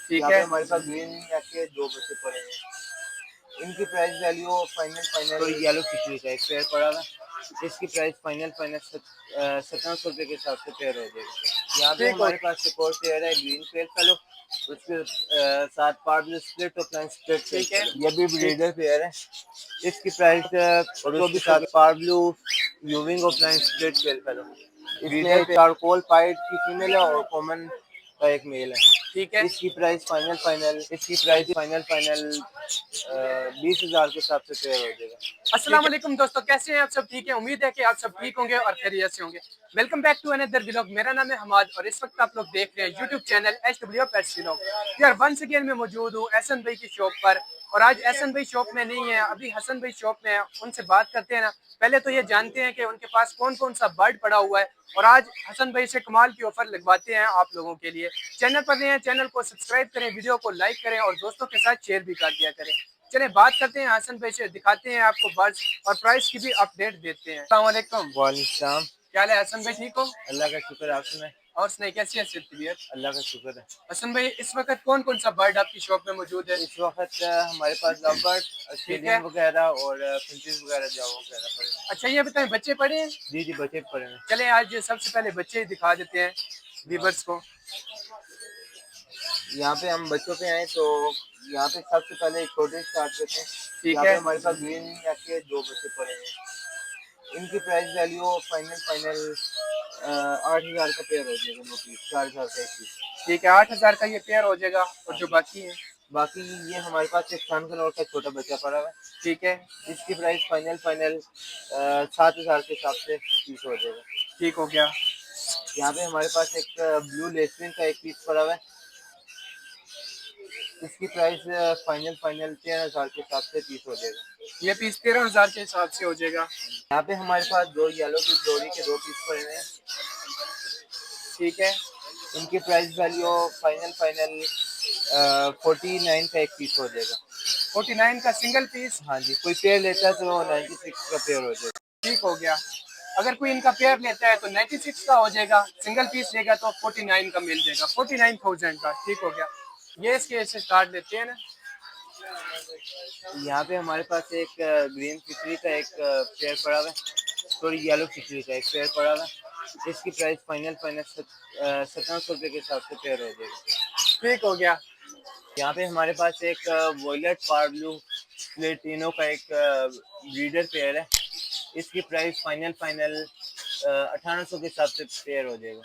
ठीक यहाँ है। पे हमारे पास ग्रीन के दो बच्चे पड़े हैं। इनकी प्राइस वैल्यू फाइनल तो येलो खिचड़ी का एक पेयर पड़ा हुआ है। इसकी प्राइस फाइनल 1700 रुपये के हिसाब से पेयर हो जाएगा। यहाँ पे ठीक हो हमारे पास एक और पेयर है ग्रीन पेयर फेलो, उसके साथ पार्ट स्प्लिट और प्लान स्प्लिट। ठीक है। ये भी ब्रीडर पेयर है। इसकी प्राइस और उसके 2400 साथ पार ब्लू यूविंग और plan split pair fellow. Breeder इसमें चारकोल पाइट की फीमेल है और कॉमन का एक मेल है। ठीक है। इसकी प्राइस फाइनल 20,000 के हिसाब से पेयर हो जाएगा। अस्सलाम वालेकुम दोस्तों, कैसे हैं आप सब? ठीक है, उम्मीद है कि आप सब ठीक होंगे और खैरियत से होंगे। Welcome back to another vlog. मेरा नाम है हमाद और इस वक्त आप लोग देख रहे हैं YouTube channel HW pets vlog. यार वंस अगेन मैं मौजूद हूँ एहसन भाई की शॉप पर और आज एहसन भाई शॉप में नहीं है, अभी हसन भाई शॉप में है। उनसे बात करते हैं ना। पहले तो ये जानते हैं कि उनके पास कौन कौन सा बर्ड पड़ा हुआ है और आज हसन भाई से कमाल की ऑफर लगवाते हैं आप लोगों के लिए। चैनल पर नए हैं, चैनल को सब्सक्राइब करें, वीडियो को लाइक करें और दोस्तों के साथ शेयर भी कर दिया करें। चलिए बात करते हैं हसन भाई से, दिखाते हैं आपको बर्ड्स और प्राइस की भी अपडेट देते हैं। अस्सलाम वालेकुम। वालेकुम। क्या हाल है हसन भाई, ठीक हो? अल्लाह का शुक्र है, आप सुनाएं। और सुनाई कैसी है तबीयत? अल्लाह का शुक्र है। हसन भाई इस वक्त कौन कौन सा बर्ड आपकी शॉप में मौजूद है? इस वक्त हमारे पास लवबर्ड, ठीक है। ऑस्ट्रेलियन वगैरह और फिंचेस वगैरह जावा वगैरह पड़े हैं। अच्छा ये बताएं, बच्चे पड़े हैं? जी जी, बच्चे पड़े हैं। चले आज सबसे पहले बच्चे ही दिखा देते हैं व्यूअर्स को। यहाँ पे हम बच्चों पे आए तो यहाँ पे सबसे पहले छोटे स्टार्ट करते हैं। ठीक यहाँ है। पे हमारे पास ग्रीन के दो बच्चे पड़े हैं। इनकी प्राइस वैल्यू फाइनल 8,000 का पेयर हो जाएगा। दो पीस 4,000 का एक पीस। ठीक है, 8,000 का ये पेयर हो जाएगा। और जो बाकी है? बाकी ये हमारे पास एक सनकलर का छोटा बच्चा पड़ा हुआ है। ठीक है। इसकी प्राइस फाइनल 7,000 के हिसाब से पीस हो जाएगा। ठीक हो गया। यहाँ पे हमारे पास एक ब्लू लेसविन का एक पीस पड़ा हुआ है। इसकी प्राइस फाइनल 13,000 के हिसाब से पीस हो जाएगा। ये पीस 13,000 के हिसाब से हो जाएगा। यहाँ पे हमारे पास दो येलो की जोड़ी के दो पीस पड़े हैं। ठीक है। इनकी प्राइस वैल्यू फाइनल 49 का एक पीस हो जाएगा। 49 का सिंगल पीस? हाँ जी, कोई पेयर लेता है तो 96 का पेयर हो जाएगा। ठीक हो गया। अगर कोई इनका पेयर लेता है तो 96 का हो जाएगा, सिंगल पीस लेगा तो 49 का मिल जाएगा, 49,000 का। ठीक हो गया। ये इसके ऐसे स्टार्ट लेते हैं ना। यहाँ पे हमारे पास एक ग्रीन खिचड़ी का एक पेयर पड़ा हुआ है, थोड़ी येलो खिचड़ी का एक पेयर पड़ा हुआ है। इसकी प्राइस फाइनल 1700 रुपये के हिसाब से पेयर हो जाएगा। ठीक हो गया। यहाँ पे हमारे पास एक वॉयलेट पार्ब्लू प्लेटिनो का एक ब्रीडर पेयर है। इसकी प्राइस फाइनल 1800 के हिसाब से पेयर हो जाएगा।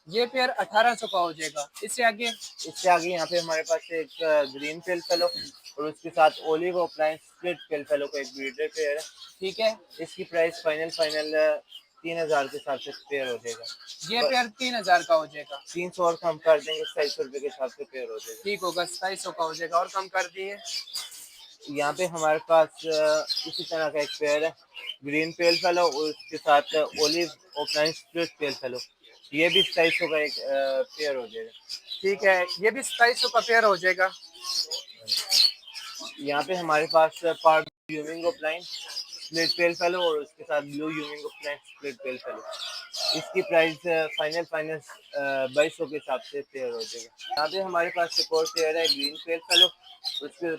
ये पेयर 1800 का हो जाएगा। इससे आगे? इससे आगे यहाँ पे हमारे पास एक ग्रीन पेल फेलो और उसके साथ ओलिव और प्लाइन स्प्लिट पेल फेलो का एक ब्रीडर पेयर है। ठीक है। इसकी प्राइस फाइनल 3,000 के हिसाब से पेयर हो जाएगा। ये पेयर 3,000 का हो जाएगा। 300 और कम कर देंगे, 250 रुपये के हिसाब से पेयर हो जाएगा। ठीक होगा, 2700 का हो जाएगा। और कम कर दिए। यहाँ पे हमारे पास इसी तरह का एक पेयर है, ग्रीन पेल फेलो और उसके साथ ओलिव और प्लाइन स्प्लिट पेल फेलो। ये भी 250 का एक पेयर हो जाएगा। ठीक है, ये भी 2700 का पेयर हो जाएगा। यहाँ पे हमारे पास part euwing opaline split pale fallow और उसके साथ blue euwing opaline split pale fallow. इसकी प्राइस फाइनल 2200 के हिसाब से पेयर हो जाएगा। यहाँ पे हमारे पास एक और पेयर है ग्रीन पेल फेलो, उसके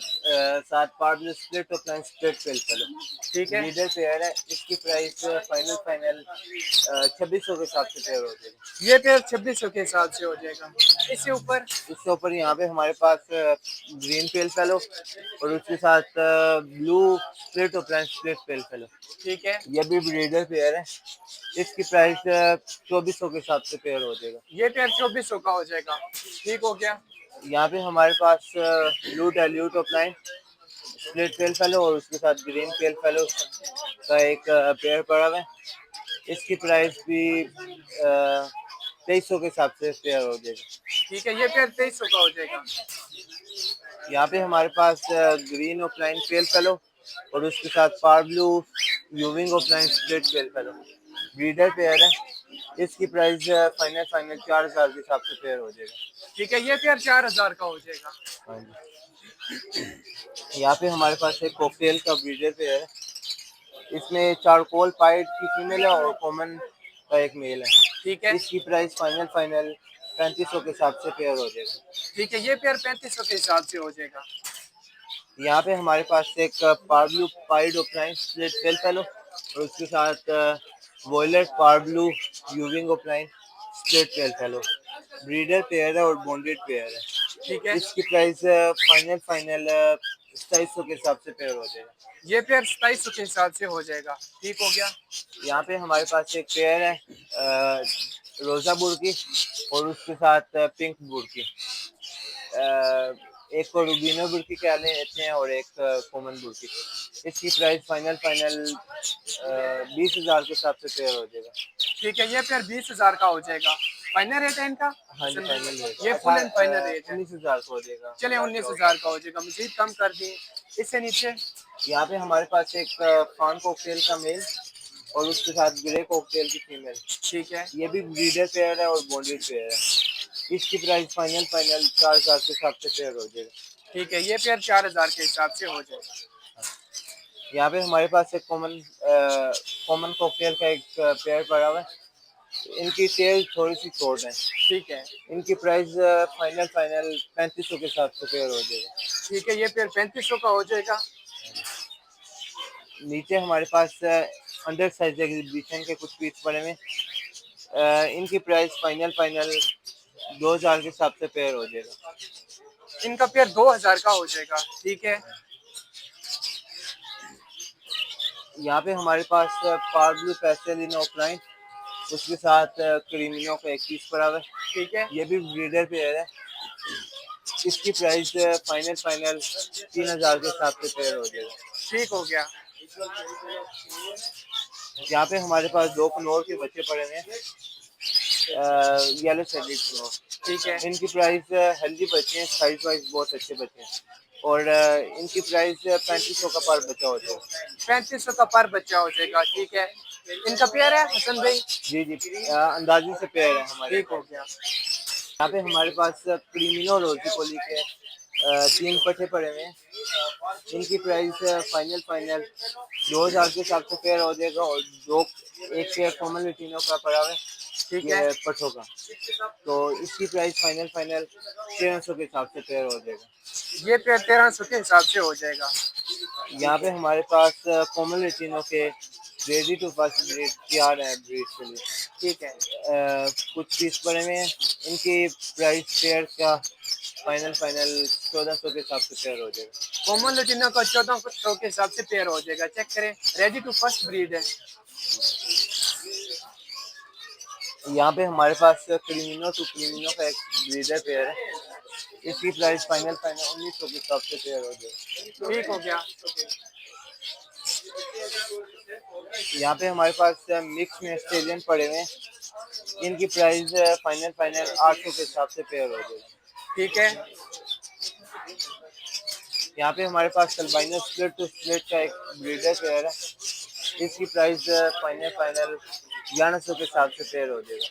साथ पार्ट स्प्लिट और प्लान स्प्लिट पेल फेलो। ठीक है। लीडर पेयर है। इसकी प्राइस फाइनल 2600 के हिसाब से पेयर हो जाएगा। ये पेयर 2600 के हिसाब से हो जाएगा। इससे ऊपर यहाँ पे हमारे पास ग्रीन पेल फेलो और उसके साथ ब्लू स्प्लिट और प्लान स्प्लिट पेल फेलो। ठीक है। ये भी ब्रीडर पेयर है। इसकी प्राइस 2400 के हिसाब से पेयर हो जाएगा। ये पेयर 2400 का हो जाएगा। ठीक हो गया। यहाँ पे हमारे पास blue dilute opaline split pale fallow और उसके साथ ग्रीन पेल फेलो का एक पेयर पड़ा हुआ है। इसकी प्राइस भी 2300 के हिसाब से पेयर हो जाएगा। ठीक है, ये पेयर 2300 का हो जाएगा। यहाँ पे हमारे पास green opaline pale fallow और उसके साथ par blue euwing opaline split pale fallow breeder pair है। इसकी प्राइस फाइनल 4,000 के हिसाब से पेयर हो जाएगा। ठीक है, ये पेयर 4,000 का हो जाएगा। हाँ जी। यहाँ पे हमारे पास एक कॉकटेल का ब्रीडर पेयर है। इसमें चारकोल पाइट की फीमेल है और कॉमन का एक मेल है। ठीक है। इसकी प्राइस फाइनल 3500 के हिसाब से पेयर हो जाएगा। ठीक है, ये पेयर 3500 के हिसाब से हो जाएगा। यहाँ पे हमारे पास एक parblue pied opaline split pale fallow और उसके साथ violet parblue euwing opaline split pale fallow breeder pair है और बॉन्डेड पेयर है। ठीक है, इसकी प्राइस फाइनल 2700 के हिसाब से पेयर हो जाएगा। ये पेयर 2700 के हिसाब से हो जाएगा। ठीक हो गया। यहाँ पे हमारे पास एक पेयर है रोजा बुर्की और उसके साथ पिंक बुर्की। एक को रूबीनो बुर्की कह लेते हैं और एक कॉमन बुर्की। इसकी प्राइस फाइनल 20,000 के हिसाब से पेयर हो जाएगा। ठीक है, ये पेयर 20,000 का हो जाएगा। फाइनल रेट है इनका? हाँ जी, फाइनल रेट ये फुल एंड फाइनल रेट है। 19,000 का हो जाएगा। चले 19,000 का हो जाएगा, मजीद कम कर दी। इससे नीचे यहाँ पे हमारे पास एक फान कॉकटेल का मेल और उसके साथ ग्रे कॉकटेल की फीमेल। ठीक है, ये भी ब्रीडर पेयर है और बॉन्डेड पेयर है। इसकी प्राइस फाइनल 4,000 के हिसाब से पेयर हो जाएगा। ठीक है, ये पेयर 4,000 के हिसाब से हो जाएगा। यहाँ पे हमारे पास एक कॉमन कॉकटेल का एक पेयर पड़ा हुआ है। इनकी टेल थोड़ी सी शॉर्ट है। ठीक है, इनकी प्राइस फाइनल 3500 के हिसाब से पेयर हो जाएगा। ठीक है, ये पेयर 3500 का हो जाएगा। नीचे हमारे पास अंडर साइज एग्जीबिशन के कुछ पीस पड़े हुए। इनकी प्राइस फाइनल 2000 के हिसाब से पेयर हो जाएगा। इनका पेयर 2000 का हो जाएगा। ठीक है, यहाँ पे हमारे पास पार्ब्लू पेस्टेलिन ऑफलाइन उसके साथ क्रीमिनो का एक पीस पड़ा हुआ है। ठीक है, ये भी ब्रीडर पेयर है। इसकी प्राइस फाइनल 3000 के हिसाब से पेयर हो जाएगा। ठीक हो गया। यहाँ पे हमारे पास 2 कनौर के बच्चे पड़े हुए हैं, येलो शेडेड कनौर। ठीक है, इनकी प्राइस हेल्दी बच्चे हैं, साइज वाइज बहुत अच्छे बच्चे हैं और इनकी प्राइस 3500 का पर बच्चा हो जाएगा। 3500 का पर बच्चा हो जाएगा। ठीक है, इनका पेयर है हसन भाई? जी जी, अंदाजे से पेयर है हमारे। ठीक हो गया। यहाँ पे हमारे पास क्रीमिनो रोजी कोली के 3 पट्टे पड़े हुए हैं। इनकी प्राइस फाइनल 2000 के हिसाब से पेयर हो जाएगा और एक पेयर कॉमन लटीनो का पड़ा हुआ है। ठीक ये है, पट्टों का, तो इसकी प्राइस फाइनल 1300 के हिसाब से पेयर हो जाएगा। ये पेयर 1300 के हिसाब से हो जाएगा। यहाँ पे हमारे पास कॉमन लटीनो के रेडी टू फर्स्ट ब्रीड तैयार है ब्रीड के लिए। ठीक है, कुछ पीस पड़े हुए हैं। इनकी प्राइस पेयर का फाइनल 1400 के हिसाब से पेयर हो जाएगा। कॉमन लटीनो का 1400 के हिसाब से पेयर हो जाएगा। चेक करें, रेडी टू फर्स्ट ब्रीड है। यहाँ पे हमारे पास क्रीमिनो टू क्रीमिनो का एक ब्रीडर पेयर है। इसकी प्राइस फाइनल 1900 के हिसाब से पेयर हो जाएगा। ठीक हो गया। यहाँ पे हमारे पास मिक्स में ऑस्ट्रेलियन पड़े हुए हैं। इनकी प्राइस फाइनल 800 के हिसाब से पेयर हो जाएगा। ठीक है, यहाँ पे हमारे पास अल्बाइनो स्प्लिट टू स्प्लिट का एक ब्रीडर पेयर है। इसकी प्राइस फाइनल 1100 के हिसाब से पेयर हो जाएगा।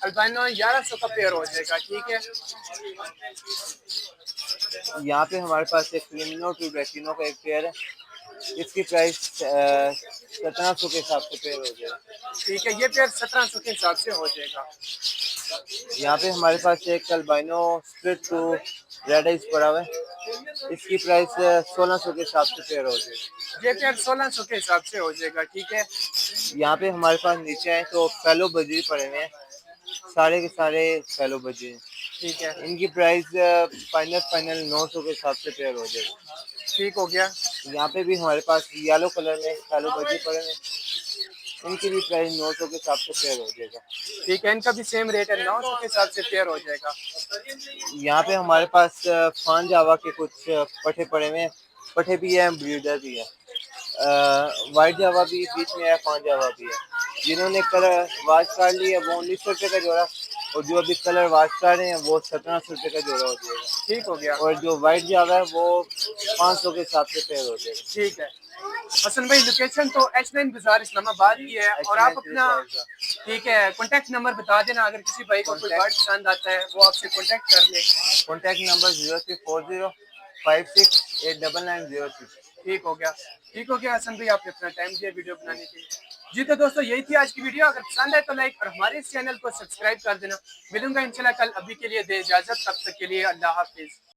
अल्बाइनो 1100 का पेयर हो जाएगा। ठीक है, यहाँ पे हमारे पास एक क्रिमिनो टू रेटिनो का एक पेयर है। इसकी प्राइस 1700 के हिसाब से पेयर हो जाएगा। ठीक है, ये पेयर 1700 के हिसाब से हो जाएगा। यहाँ पे हमारे पास एक albino split to red eyes पड़ा हुआ है। इसकी प्राइस 1600 के हिसाब से पेयर हो जाएगा। ये पेयर 1600 के हिसाब से हो जाएगा। ठीक है, यहाँ पे हमारे पास नीचे हैं तो फेलो बजरी पड़े हुए हैं, सारे के सारे फेलो बजरी हैं। ठीक है, इनकी प्राइस फाइनल 900 के हिसाब से पेयर हो जाएगा। ठीक हो गया। यहाँ पे भी हमारे पास येलो कलर में फेलो बजरी पड़े हुए हैं। इनकी भी प्राइस 900 के हिसाब से पेयर हो जाएगा। ठीक है, इनका भी सेम रेट है, 900 के हिसाब से पेयर हो जाएगा। यहाँ पे हमारे पास फान जावा के कुछ पठे पड़े हुए हैं। पठे भी है, ब्रीडर भी है। वाइट जावा भी बीच में है, फान जावा भी है। जिन्होंने कलर वाश कर ली है वो 1900 रुपये का जोड़ा और जो अभी कलर वाश कर रहे हैं वो 1700 रुपये का जोड़ा हो जाएगा। ठीक हो गया। और जो वाइट जावा है वो 500 के हिसाब से पेयर हो जाएगा। ठीक है, हसन भाई लोकेशन तो H9 बाजार इस्लामाबाद की है और आप अपना ठीक है कॉन्टैक्ट नंबर बता देना, अगर किसी भाई को कोई बर्ड पसंद आता है वो आपसे कॉन्टैक्ट कर ले। Contact number 034056899906। ठीक हो गया। ठीक हो गया हसन भाई, आपने अपना टाइम दिया वीडियो बनाने के लिए। जी तो दोस्तों यही थी आज की वीडियो। अगर पसंद आए तो लाइक और हमारे इस चैनल को सब्सक्राइब कर देना। मिलूंगा इंशाल्लाह कल। अभी के लिए दे इजाजत, तब तक के लिए अल्लाह हाफिज।